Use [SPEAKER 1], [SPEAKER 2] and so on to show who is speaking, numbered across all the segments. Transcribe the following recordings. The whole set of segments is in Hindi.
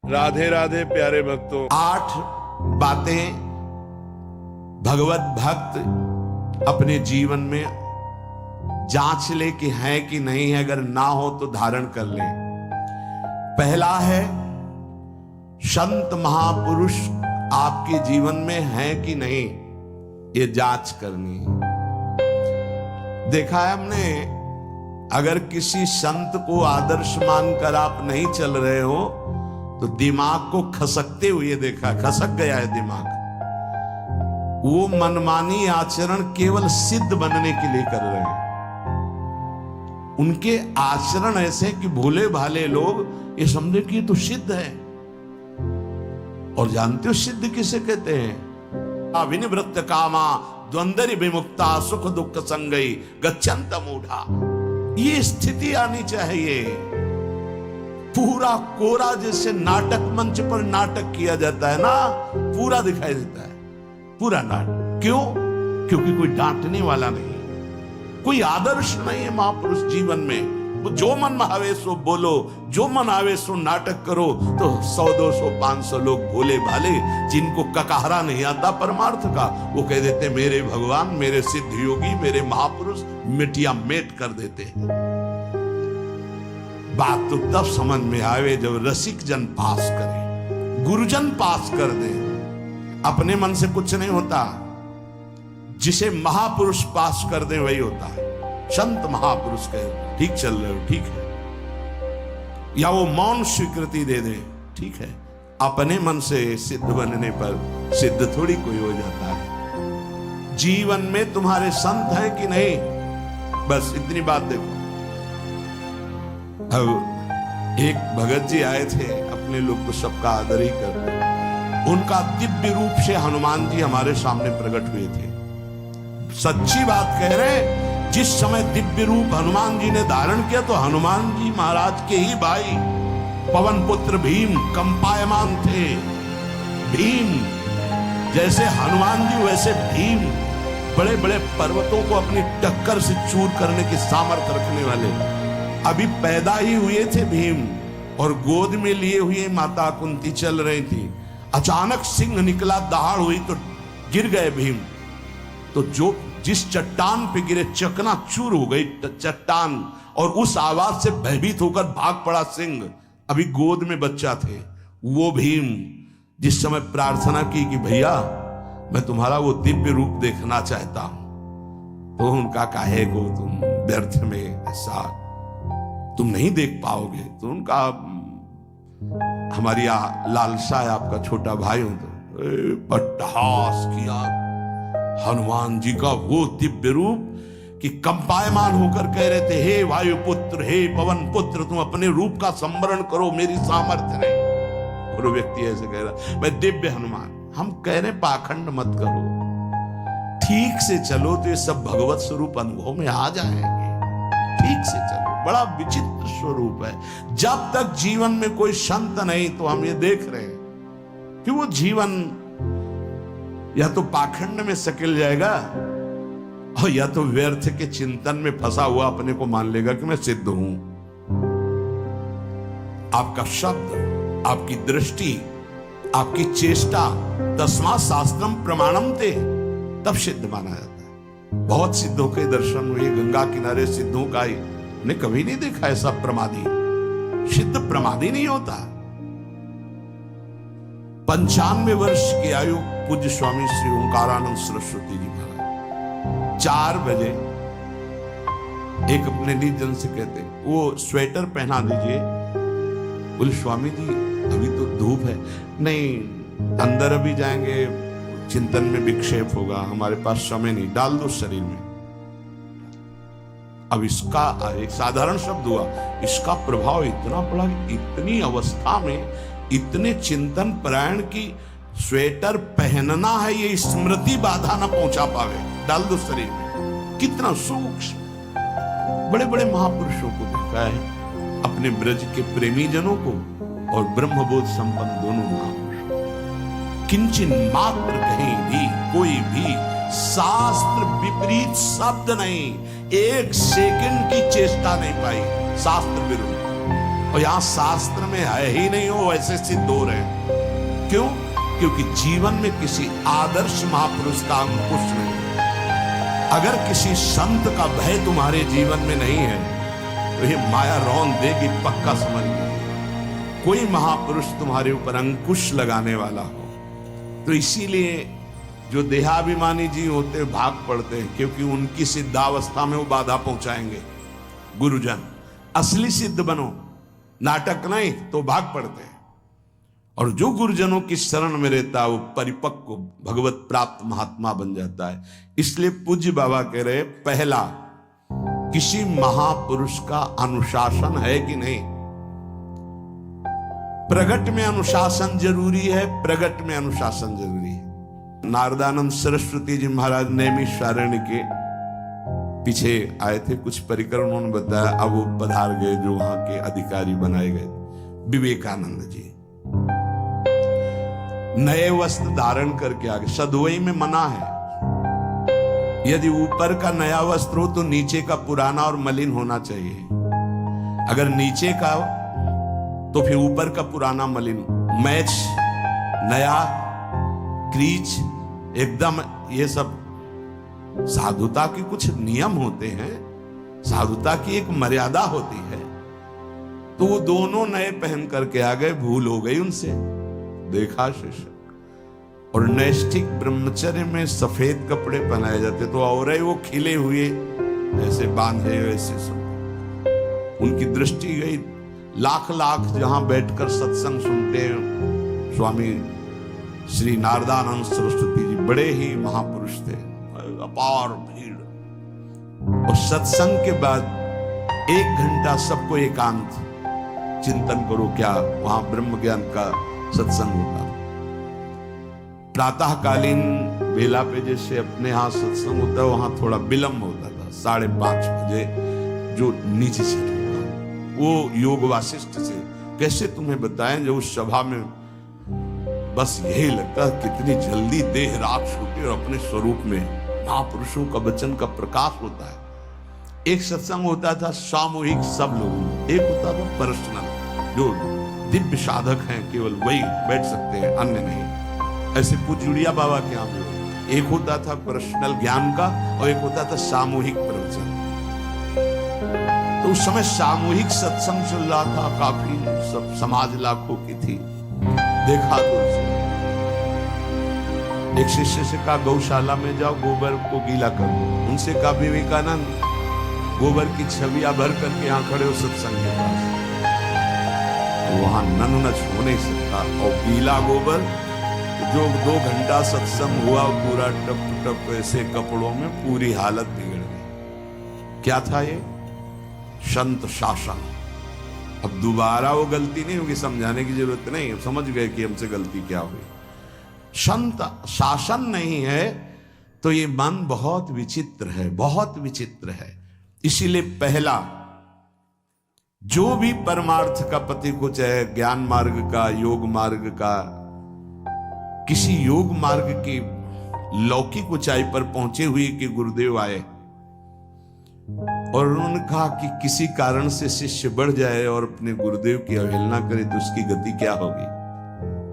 [SPEAKER 1] राधे राधे प्यारे भक्तों।
[SPEAKER 2] 8 बातें भगवत भक्त अपने जीवन में जांच ले कि है कि नहीं है, अगर ना हो तो धारण कर ले। पहला है, संत महापुरुष आपके जीवन में है कि नहीं, ये जांच करनी है। देखा है हमने, अगर किसी संत को आदर्श मानकर आप नहीं चल रहे हो तो दिमाग को खसकते हुए देखा, खसक गया है दिमाग। वो मनमानी आचरण केवल सिद्ध बनने के लिए कर रहे हैं। उनके आचरण ऐसे कि भोले भाले लोग ये समझे कि ये तो सिद्ध है। और जानते हो सिद्ध किसे कहते हैं? विनिवृत्त कामा द्वंद्व विमुक्ता सुख दुख संगई गच्छन्त मूढ़ा। ये स्थिति आनी चाहिए। पूरा कोरा जैसे नाटक मंच पर नाटक किया जाता है ना, पूरा दिखाई देता है, पूरा नाटक। क्यों? क्योंकि कोई डांटने वाला नहीं, कोई आदर्श नहीं है महापुरुष जीवन में। जो मन में आवे सो बोलो, जो मन आवे सो नाटक करो। तो 100 200 500 लोग भोले भाले जिनको ककाहरा नहीं आता परमार्थ का, वो कह देते मेरे भगवान, मेरे सिद्ध योगी, मेरे महापुरुष मिटिया मेट कर देते हैं। बात तो तब समझ में आवे जब रसिक जन पास करे, गुरुजन पास कर दे। अपने मन से कुछ नहीं होता, जिसे महापुरुष पास कर दे वही होता है। संत महापुरुष कहे ठीक चल रहे हो, ठीक है, या वो मौन स्वीकृति दे दे, ठीक है। अपने मन से सिद्ध बनने पर सिद्ध थोड़ी कोई हो जाता है। जीवन में तुम्हारे संत हैं कि नहीं, बस इतनी बात देखो। अब एक भगत जी आए थे, अपने लोग तो सबका आदर ही करते। उनका दिव्य रूप से हनुमान जी हमारे सामने प्रकट हुए थे। सच्ची बात कह रहे, जिस समय दिव्य रूप हनुमान जी ने धारण किया तो हनुमान जी महाराज के ही भाई पवन पुत्र भीम कंपायमान थे। भीम जैसे हनुमान जी वैसे भीम, बड़े बड़े पर्वतों को अपनी टक्कर से चूर करने की सामर्थ्य रखने वाले। अभी पैदा ही हुए थे भीम, और गोद में लिए हुए माता कुंती चल रही थी। अचानक सिंह निकला, दहाड़ हुई तो गिर गए भीम। तो जो जिस चट्टान पे गिरे चकनाचूर हो गई चट्टान, और उस आवाज से भयभीत होकर भाग पड़ा सिंह। अभी गोद में बच्चा थे। वो भीम जिस समय प्रार्थना की कि भैया मैं तुम्हारा वो दिव्य रूप देखना चाहता हूं, तो उनका काहे को तुम व्यर्थ में ऐसा तुम नहीं देख पाओगे। तो उनका हमारी लालसा है, आपका छोटा भाई हूं। तो पट्टहास किया हनुमान जी का वो दिव्य रूप कि कंपायमान होकर कह रहे थे, हे वायुपुत्र, हे पवन पुत्र, तुम अपने रूप का स्मरण करो, मेरी सामर्थ्य नहीं। और वो व्यक्ति ऐसे कह रहा, मैं दिव्य हनुमान। हम कह रहे पाखंड मत करो, ठीक से चलो तो ये सब भगवत स्वरूप अनुभव में आ जाएंगे। ठीक से चलो, बड़ा विचित्र स्वरूप है। जब तक जीवन में कोई संत नहीं, तो हम ये देख रहे हैं कि वो जीवन या तो पाखंड में सकिल जाएगा, और या तो व्यर्थ के चिंतन में फंसा हुआ अपने को मान लेगा कि मैं सिद्ध हूं। आपका शब्द, आपकी दृष्टि, आपकी चेष्टा, तस्मात् शास्त्रम प्रमाणम ते, तब सिद्ध माना जाता है। बहुत सिद्धों के दर्शन हुए, गंगा किनारे सिद्धों का ही ने कभी नहीं देखा ऐसा प्रमादी। सिद्ध प्रमादी नहीं होता। 95 वर्ष की आयु पूज्य स्वामी श्री ओंकारानंद सरस्वती जी महाराज 4 बजे एक अपने निजन से कहते, वो स्वेटर पहना दीजिए। बोले स्वामी जी अभी तो धूप है। नहीं, अंदर अभी जाएंगे, चिंतन में विक्षेप होगा, हमारे पास समय नहीं, डाल दो शरीर में। अब इसका एक साधारण शब्द हुआ, इसका प्रभाव इतना पड़ा कि इतनी अवस्था में इतने चिंतन परायण की स्वेटर पहनना है ये स्मृति बाधा ना पहुंचा पावे, डाल दो शरीर में। कितना सूक्ष्म। बड़े बड़े महापुरुषों को देखा है, अपने ब्रज के प्रेमी जनों को और ब्रह्मबोध संपन्न दोनों महापुरुषों। किंचन मात्र कहीं भी कोई भी शास्त्र विपरीत शब्द नहीं, एक सेकंड की चेष्टा नहीं पाई शास्त्र विरुद्ध। और यहां शास्त्र में है ही नहीं, हो वैसे सिद्ध हो रहे हैं। क्यों? क्योंकि जीवन में किसी आदर्श महापुरुष का अंकुश नहीं। अगर किसी संत का भय तुम्हारे जीवन में नहीं है तो ये माया रौन देगी, पक्का समझ लो। कोई महापुरुष तुम्हारे ऊपर अंकुश लगाने वाला हो। तो इसीलिए जो देहाभिमानी जी होते भाग पड़ते हैं, क्योंकि उनकी सिद्धावस्था में वो बाधा पहुंचाएंगे। गुरुजन असली सिद्ध बनो, नाटक नहीं, तो भाग पड़ते हैं। और जो गुरुजनों की शरण में रहता है वो परिपक्व भगवत प्राप्त महात्मा बन जाता है। इसलिए पूज्य बाबा कह रहे, पहला, किसी महापुरुष का अनुशासन है कि नहीं। प्रगट में अनुशासन जरूरी है, प्रगट में अनुशासन जरूरी है। नारदानंद सरस्वती जी महाराज नैमिषारण्य के पीछे आए थे, कुछ परिकर उन्होंने बताया। अब वो पधार गए जो वहां के अधिकारी बनाए गए, विवेकानंद जी। नए वस्त्र धारण करके आगे, सदवई में मना है। यदि ऊपर का नया वस्त्र हो तो नीचे का पुराना और मलिन होना चाहिए। अगर नीचे का तो फिर ऊपर का पुराना मलिन। मैच नया, क्रीच एकदम, ये सब साधुता के कुछ नियम होते हैं, साधुता की एक मर्यादा होती है। तो वो दोनों नए पहन करके आ गए, भूल हो गई उनसे। देखा शिष्य। और नैष्ठिक ब्रह्मचर्य में सफेद कपड़े पहनाए जाते, तो और वो खिले हुए ऐसे बांधे वैसे सब। उनकी दृष्टि गई। लाख लाख जहां बैठकर सत्संग सुनते हैं स्वामी श्री नारदानंद सरस्वती जी, बड़े ही महापुरुष थे, अपार भीड़। और सत्संग के बाद 1 घंटा सबको एकांत चिंतन करो। क्या वहां ब्रह्म ज्ञान का सत्संग होता। प्रातःकालीन बेला पे जैसे अपने यहां सत्संग होता है, वहां थोड़ा विलंब होता था, 5:30 बजे जो नीचे से होता। वो योग वासिष्ठ से कैसे तुम्हें बताएं, जो उस सभा में बस यही लगता है कितनी जल्दी देह राख छूटे और अपने स्वरूप में महापुरुषों का वचन का प्रकाश होता है। एक सत्संग होता था सामूहिक सब लोगों में, एक होता था पर्सनल, जो दिव्य साधक हैं केवल वही बैठ सकते हैं, अन्य नहीं। ऐसे पूज्य बाबा के यहाँ भी एक होता था पर्सनल ज्ञान का और एक होता था सामूहिक प्रवचन। तो उस समय सामूहिक सत्संग चल रहा था, काफी सब समाज लाखों की थी। देखा तो एक शिष्य से कहा गौशाला में जाओ, गोबर को गीला कर दो। उनसे कहा विवेकानंद गोबर की छवियां भर करके यहाँ खड़े हो सत्संग के पास। वहां नन्नच हो नहीं सकता। और गीला गोबर जो 2 घंटा सत्संग हुआ, पूरा टप टप ऐसे कपड़ों में पूरी हालत बिगड़ गई। क्या था ये? संत शासन। अब दोबारा वो गलती नहीं होगी, समझाने की जरूरत नहीं, अब समझ गए कि हमसे गलती क्या हुई। संत शासन नहीं है तो ये मन बहुत विचित्र है, बहुत विचित्र है। इसीलिए पहला, जो भी परमार्थ का पति को, चाहे ज्ञान मार्ग का, योग मार्ग का, किसी योग मार्ग की लौकिक ऊंचाई पर पहुंचे हुए कि गुरुदेव आए और उन्होंने कहा कि किसी कारण से शिष्य बढ़ जाए और अपने गुरुदेव की अवहेलना करे तो उसकी गति क्या होगी?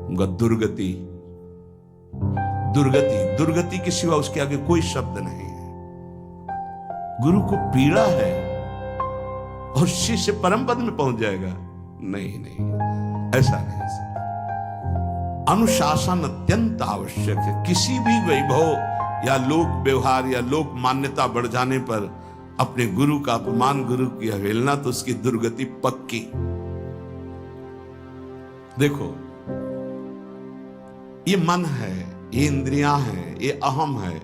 [SPEAKER 2] उनका दुर्गति। दुर्गति, दुर्गति के सिवा उसके आगे कोई शब्द नहीं है। गुरु को पीड़ा है और शिष्य परम पद में पहुंच जाएगा? नहीं नहीं, ऐसा नहीं। अनुशासन अत्यंत आवश्यक है। किसी भी वैभव या लोक व्यवहार या लोक मान्यता बढ़ जाने पर अपने गुरु का अपमान, गुरु की अवहेलना, तो उसकी दुर्गति पक्की। देखो, ये मन है, ये इंद्रियां हैं, ये अहम है,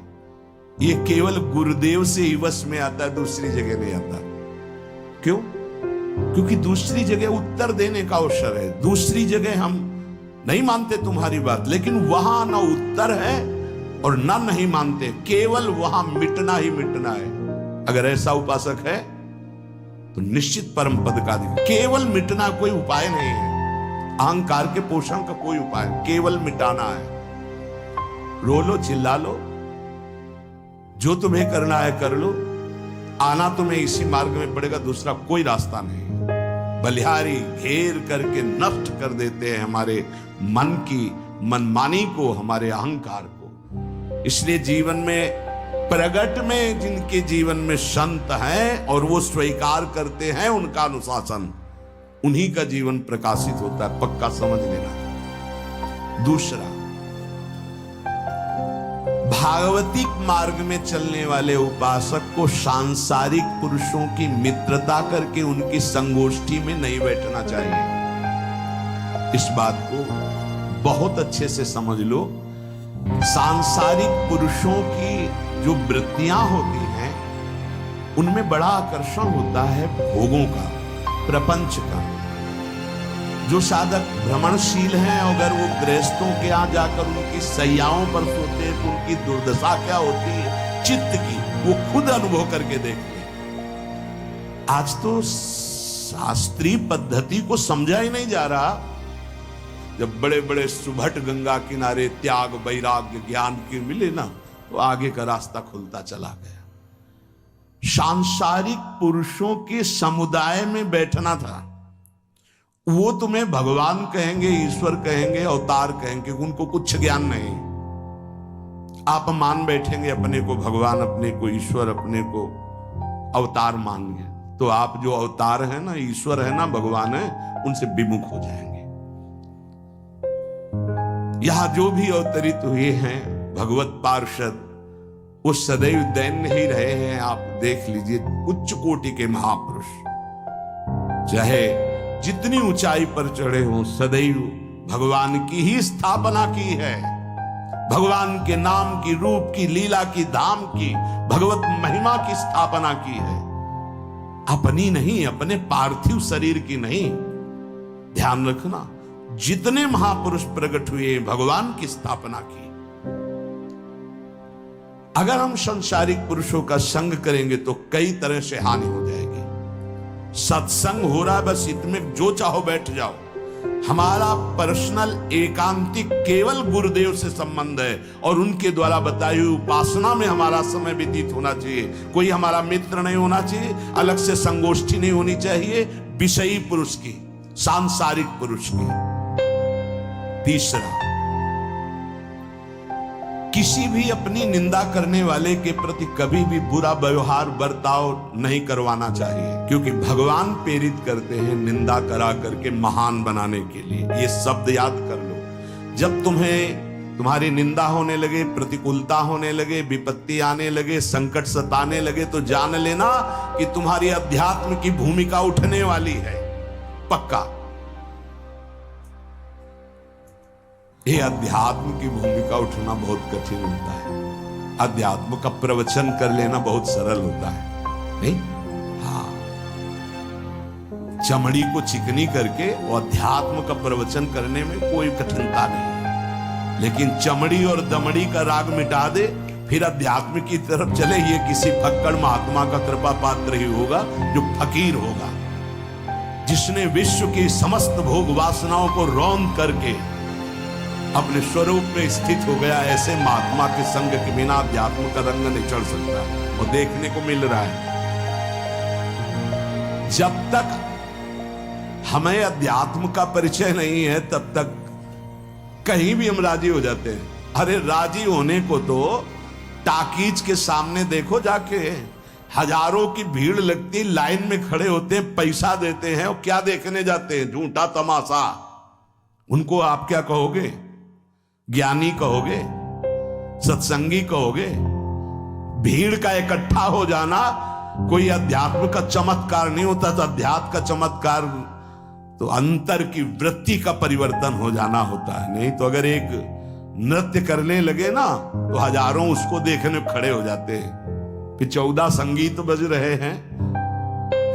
[SPEAKER 2] ये केवल गुरुदेव से ही वश में आता है, दूसरी जगह नहीं आता। क्यों? क्योंकि दूसरी जगह उत्तर देने का अवसर है। दूसरी जगह हम नहीं मानते तुम्हारी बात, लेकिन वहां ना उत्तर है और ना नहीं मानते, केवल वहां मिटना ही मिटना है। अगर ऐसा उपासक है तो निश्चित परम पद का अधिकार। केवल मिटना कोई उपाय नहीं है, अहंकार के पोषण का कोई उपाय, केवल मिटाना है। रो लो, चिल्ला लो, जो तुम्हें करना है कर लो, आना तुम्हें इसी मार्ग में पड़ेगा, दूसरा कोई रास्ता नहीं। बलिहारी घेर करके नष्ट कर देते हैं हमारे मन की मनमानी को, हमारे अहंकार को। इसलिए जीवन में प्रगट में जिनके जीवन में संत हैं और वो स्वीकार करते हैं उनका अनुशासन, उन्हीं का जीवन प्रकाशित होता है, पक्का समझ लेना। दूसरा, भागवतिक मार्ग में चलने वाले उपासक को सांसारिक पुरुषों की मित्रता करके उनकी संगोष्ठी में नहीं बैठना चाहिए। इस बात को बहुत अच्छे से समझ लो। सांसारिक पुरुषों की जो वृत्तियां होती हैं उनमें बड़ा आकर्षण होता है भोगों का, प्रपंच का। जो साधक भ्रमणशील हैं, अगर वो गृहस्थों के यहां जाकर उनकी सैयाओं पर सोते हैं तो उनकी दुर्दशा क्या होती है चित्त की, वो खुद अनुभव करके देख ले। आज तो शास्त्रीय पद्धति को समझा ही नहीं जा रहा। जब बड़े बड़े सुभट गंगा किनारे त्याग वैराग्य ज्ञान के मिले ना, तो आगे का रास्ता खुलता चला गया। सांसारिक पुरुषों के समुदाय में बैठना था। वो तुम्हें भगवान कहेंगे, ईश्वर कहेंगे, अवतार कहेंगे, उनको कुछ ज्ञान नहीं। आप मान बैठेंगे अपने को भगवान, अपने को ईश्वर, अपने को अवतार मानिए, तो आप जो अवतार है ना, ईश्वर है ना, भगवान है, उनसे विमुख हो जाएंगे। यहां जो भी अवतरित हुए हैं भगवत पार्षद, वो सदैव दैन्य ही रहे हैं। आप देख लीजिए, उच्च कोटि के महापुरुष चाहे जितनी ऊंचाई पर चढ़े हों, सदैव भगवान की ही स्थापना की है। भगवान के नाम की, रूप की, लीला की, धाम की, भगवत महिमा की स्थापना की है, अपनी नहीं, अपने पार्थिव शरीर की नहीं। ध्यान रखना, जितने महापुरुष प्रकट हुए भगवान की स्थापना की। अगर हम संसारिक पुरुषों का संग करेंगे तो कई तरह से हानि हो जाएगी। सत्संग हो रहा है, बस इतने जो चाहो बैठ जाओ। हमारा पर्सनल एकांतिक केवल गुरुदेव से संबंध है और उनके द्वारा बताई हुई उपासना में हमारा समय व्यतीत होना चाहिए। कोई हमारा मित्र नहीं होना चाहिए, अलग से संगोष्ठी नहीं होनी चाहिए विषयी पुरुष की, सांसारिक पुरुष की। तीसरा, किसी भी अपनी निंदा करने वाले के प्रति कभी भी बुरा व्यवहार बर्ताव नहीं करवाना चाहिए, क्योंकि भगवान प्रेरित करते हैं निंदा करा करके महान बनाने के लिए। ये शब्द याद कर लो। जब तुम्हारी निंदा होने लगे, प्रतिकूलता होने लगे, विपत्ति आने लगे, संकट सताने लगे, तो जान लेना कि तुम्हारी अध्यात्म की भूमिका उठने वाली है, पक्का। ये अध्यात्म की भूमिका उठना बहुत कठिन होता है। अध्यात्म का प्रवचन कर लेना बहुत सरल होता है, नहीं? हाँ, चमड़ी को चिकनी करके वो अध्यात्म का प्रवचन करने में कोई कठिनता नहीं, लेकिन चमड़ी और दमड़ी का राग मिटा दे फिर अध्यात्म की तरफ चले, ये किसी फक्कड़ महात्मा का कृपा पात्र ही होगा जो फकीर होगा, जिसने विश्व की समस्त भोग वासनाओं को रौंद करके अपने स्वरूप में स्थित हो गया। ऐसे महात्मा के संग के बिना अध्यात्म का रंग नहीं चढ़ सकता, और देखने को मिल रहा है। जब तक हमें अध्यात्म का परिचय नहीं है तब तक कहीं भी हम राजी हो जाते हैं। अरे राजी होने को तो टाकीज के सामने देखो जाके, हजारों की भीड़ लगती, लाइन में खड़े होते हैं, पैसा देते हैं, और क्या देखने जाते हैं? झूठा तमाशा। उनको आप क्या कहोगे? ज्ञानी कहोगे? सत्संगी कहोगे? भीड़ का इकट्ठा हो जाना कोई अध्यात्म का चमत्कार नहीं होता। तो अध्यात्म का चमत्कार तो अंतर की वृत्ति का परिवर्तन हो जाना होता है। नहीं तो अगर एक नृत्य करने लगे ना तो हजारों उसको देखने खड़े हो जाते हैं। फिर 14 संगीत बज रहे हैं,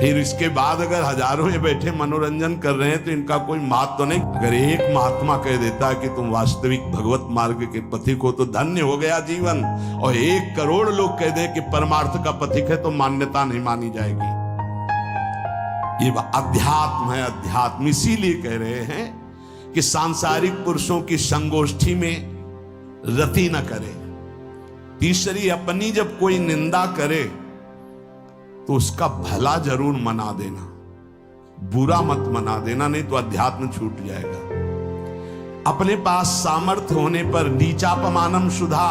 [SPEAKER 2] फिर इसके बाद अगर हजारों ये बैठे मनोरंजन कर रहे हैं तो इनका कोई महत्व तो नहीं। अगर एक महात्मा कह देता है कि तुम वास्तविक भगवत मार्ग के पथिक हो तो धन्य हो गया जीवन, और 1 करोड़ लोग कह दे कि परमार्थ का पथिक है तो मान्यता नहीं मानी जाएगी। ये अध्यात्म है, अध्यात्म। इसीलिए कह रहे हैं कि सांसारिक पुरुषों की संगोष्ठी में रति न करे। तीसरी, अपनी जब कोई निंदा करे तो उसका भला जरूर मना देना। बुरा मत मना देना, नहीं तो अध्यात्म छूट जाएगा। अपने पास सामर्थ्य होने पर नीचापमानम सुधा,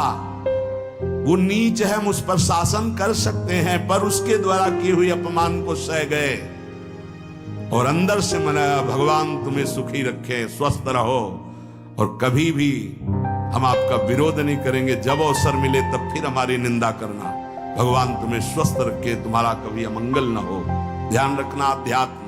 [SPEAKER 2] वो नीच है, हम उस पर शासन कर सकते हैं, पर उसके द्वारा किए हुए अपमान को सह गए और अंदर से मनाया भगवान तुम्हें सुखी रखे, स्वस्थ रहो और कभी भी हम आपका विरोध नहीं करेंगे, जब अवसर मिले तब फिर हमारी निंदा करना, भगवान तुम्हें स्वस्थ रखे, तुम्हारा कभी अमंगल न हो। ध्यान रखना, अध्यात्म